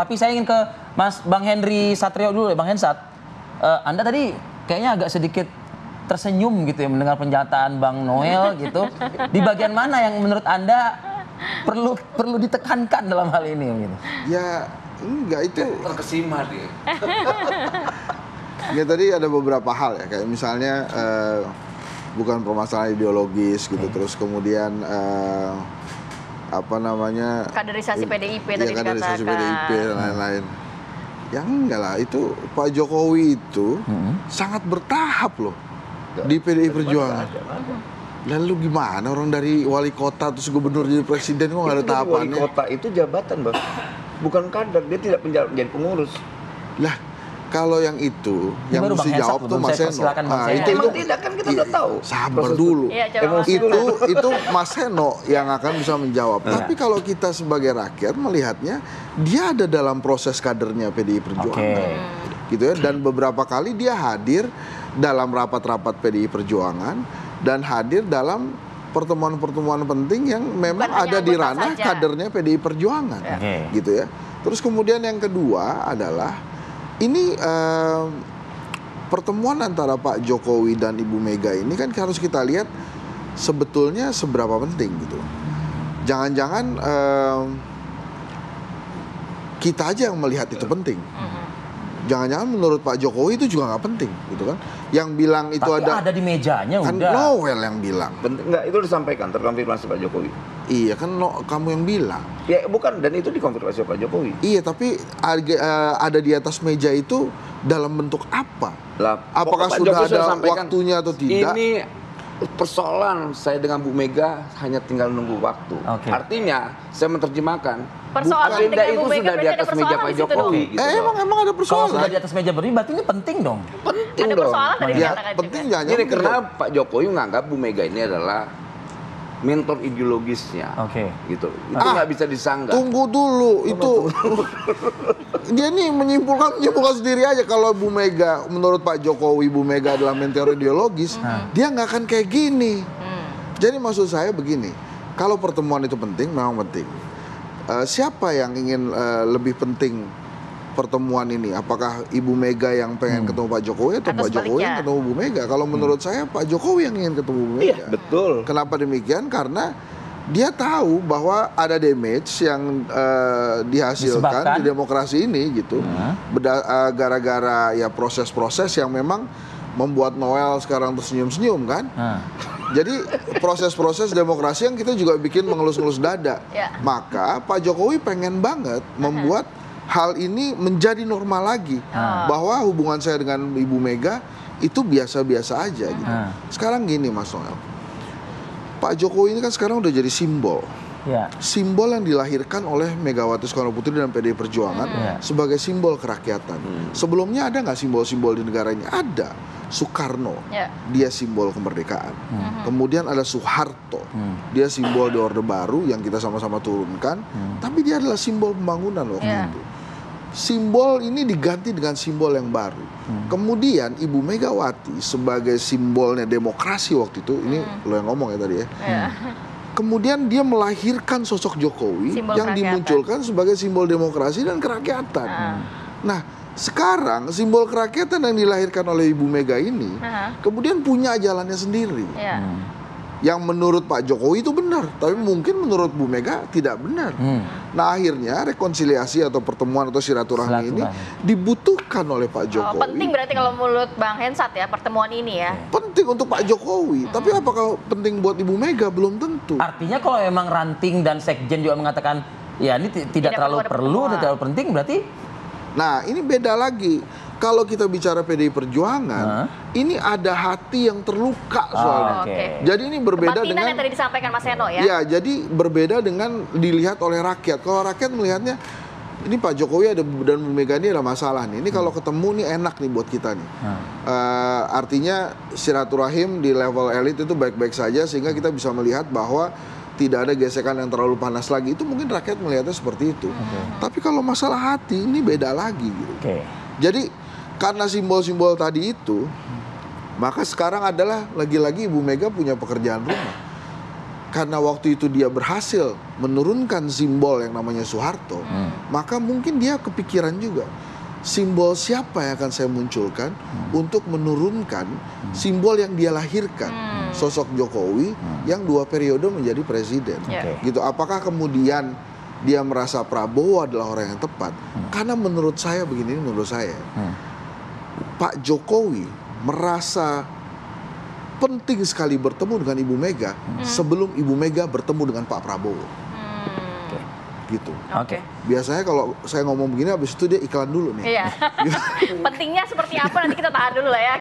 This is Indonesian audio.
Tapi saya ingin ke Bang Henry Satrio dulu ya, Bang Hensat. Anda tadi kayaknya agak sedikit tersenyum gitu ya mendengar pernyataan Bang Noel gitu. Di bagian mana yang menurut Anda perlu ditekankan dalam hal ini gitu? Ya enggak, itu terkesima dia. Ya tadi ada beberapa hal ya, kayak misalnya bukan permasalahan ideologis gitu, terus kemudian kaderisasi PDIP tadi dikatakan. Kaderisasi PDIP dan lain-lain. Ya enggak lah, itu Pak Jokowi itu sangat bertahap loh di PDI Perjuangan. Lalu gimana orang dari wali kota terus gubernur jadi presiden kok nggak ada tahapannya? Wali kota itu jabatan, Bang. Bukan kader, dia tidak menjadi pengurus. Lah, kalau yang itu yang baru mesti Bang Hensat jawab tuh Mas Seno. itu Emang tidak kan kita udah tahu. Sabar dulu. Iya, coba Itu Mas Seno yang akan bisa menjawab. Tapi kalau kita sebagai rakyat melihatnya, dia ada dalam proses kadernya PDI Perjuangan. Gitu ya, dan beberapa kali dia hadir dalam rapat-rapat PDI Perjuangan dan hadir dalam pertemuan-pertemuan penting yang memang ada di ranah kadernya PDI Perjuangan. Gitu ya. Terus kemudian yang kedua adalah ini pertemuan antara Pak Jokowi dan Ibu Mega ini kan harus kita lihat sebetulnya seberapa penting gitu. Jangan-jangan kita aja yang melihat itu penting. Jangan-jangan menurut Pak Jokowi itu juga nggak penting gitu kan. Yang bilang itu tapi ada di mejanya kan udah. Noel yang bilang. Penting enggak, itu disampaikan, terkonfirmasi Pak Jokowi. Iya kan kamu yang bilang. Ya bukan, dan itu dikonfirmasi Pak Jokowi. Iya, tapi ada di atas meja itu dalam bentuk apa? Lah, apakah Pak sudah Jokowi ada sampaikan, waktunya atau tidak? Ini persoalan saya dengan Bu Mega hanya tinggal nunggu waktu. Artinya saya menerjemahkan persoalan agenda dengan itu Bu Mega sudah di atas meja Pak Jokowi. Gitu emang ada persoalan. Kalau sudah di atas meja berdiri berarti ini penting dong. Penting ada dong. persoalan tadi Ya, dikatakan penting juga. jangan. Jadi karena Pak Jokowi menganggap Bu Mega ini adalah mentor ideologisnya. Gitu. Itu nggak bisa disanggah. Tunggu dulu, itu dia nih menyimpulkan sendiri aja. Kalau Bu Mega, menurut Pak Jokowi Bu Mega adalah mentor ideologis, dia nggak akan kayak gini. Jadi maksud saya begini, kalau pertemuan itu penting, memang penting. Siapa yang ingin lebih penting pertemuan ini? Apakah Ibu Mega yang pengen ketemu Pak Jokowi atau Pak Jokowi yang ketemu Bu Mega? Kalau menurut saya Pak Jokowi yang ingin ketemu Bu Mega. Iya, betul. Kenapa demikian? Karena dia tahu bahwa ada damage yang dihasilkan di demokrasi ini gitu. Gara-gara ya proses-proses yang memang membuat Noel sekarang tersenyum-senyum kan. Jadi proses-proses demokrasi yang kita juga bikin mengelus-ngelus dada. Maka Pak Jokowi pengen banget membuat hal ini menjadi normal lagi. Bahwa hubungan saya dengan Ibu Mega itu biasa-biasa aja gitu. Sekarang gini Mas Noel, Pak Jokowi ini kan sekarang udah jadi simbol. Simbol yang dilahirkan oleh Megawati Soekarno Putri dan PDI Perjuangan sebagai simbol kerakyatan. Sebelumnya ada nggak simbol-simbol di negara ini? Ada. Soekarno, dia simbol kemerdekaan. Kemudian ada Soeharto, dia simbol di Orde Baru yang kita sama-sama turunkan. Tapi dia adalah simbol pembangunan waktu itu. Simbol ini diganti dengan simbol yang baru. Kemudian Ibu Megawati sebagai simbolnya demokrasi waktu itu, ini lo yang ngomong ya tadi ya. Kemudian dia melahirkan sosok Jokowi simbol yang dimunculkan sebagai simbol demokrasi dan kerakyatan. Nah, sekarang simbol kerakyatan yang dilahirkan oleh Ibu Mega ini kemudian punya jalannya sendiri. Yang menurut Pak Jokowi itu benar, tapi mungkin menurut Bu Mega tidak benar. Nah, akhirnya rekonsiliasi atau pertemuan atau silaturahmi ini dibutuhkan oleh Pak Jokowi. Penting berarti kalau menurut Bang Hensat ya pertemuan ini ya. Penting untuk Pak Jokowi, tapi apakah penting buat Ibu Mega? Belum tentu. Artinya kalau memang Ranting dan Sekjen juga mengatakan ya ini tidak terlalu perlu, tidak terlalu penting, berarti. Nah, ini beda lagi. Kalau kita bicara PDI Perjuangan, ini ada hati yang terluka soalnya. Jadi ini berbeda dengan yang tadi disampaikan Mas Seno ya. Ya, jadi berbeda dengan dilihat oleh rakyat. Kalau rakyat melihatnya ini Pak Jokowi ada dan Bu Mega ini ada masalah nih. Ini kalau ketemu nih enak nih buat kita nih. Artinya silaturahim di level elit itu baik-baik saja sehingga kita bisa melihat bahwa tidak ada gesekan yang terlalu panas lagi. Itu mungkin rakyat melihatnya seperti itu. Tapi kalau masalah hati ini beda lagi gitu. Jadi karena simbol-simbol tadi itu, maka sekarang adalah lagi-lagi Ibu Mega punya pekerjaan rumah. karena waktu itu dia berhasil menurunkan simbol yang namanya Soeharto, maka mungkin dia kepikiran juga, simbol siapa yang akan saya munculkan untuk menurunkan simbol yang dia lahirkan, sosok Jokowi yang 2 periode menjadi presiden. Gitu. Apakah kemudian dia merasa Prabowo adalah orang yang tepat? Karena menurut saya begini, menurut saya Pak Jokowi merasa penting sekali bertemu dengan Ibu Mega sebelum Ibu Mega bertemu dengan Pak Prabowo. Gitu. Biasanya kalau saya ngomong begini, habis itu dia iklan dulu nih. Iya. Pentingnya seperti apa nanti kita tahan dulu lah ya.